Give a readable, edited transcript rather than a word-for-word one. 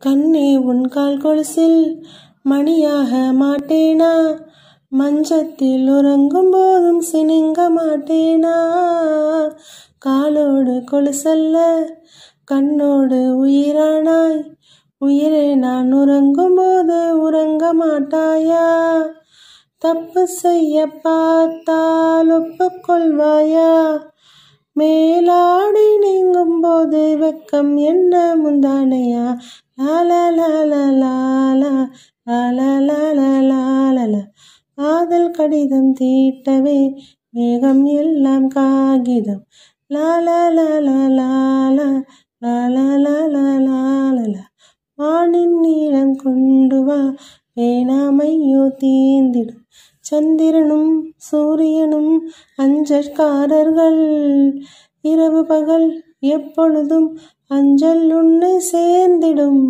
கண்ணே உன் கால் கொலுசில் மணியாக மாட்டேனா, மஞ்சத்தில் உறங்கும் போதும் சினுங்க மாட்டேனா. காலோடு கொலுசல்ல கண்ணோடு உயிரானாய், உயிரே நான் உறங்கும் போது உறங்க மாட்டாயா. தப்பு செய்ய பார்த்தால் ஒப்புக்கொள்வாயா, மேலாடை நீங்கும் போது வெக்கம் என்ன முந்தானையா. லாலா லாலா லாலா லாலா லாலா லாலா. காதல் கடிதம் தீட்டவே மேகம் எல்லாம் காகிதம். லாலா லாலா லாலா லாலா லாலா லாலா. வானின் நீளம் கொண்டு வா, பேனாமையோ தீர்ந்திடும். சந்திரனும் சூரியனும் அஞ்சற்காரர்கள், இரவு பகல் எப்பொழுதும் அஞ்சல் உன்னை சேர்ந்திடும்.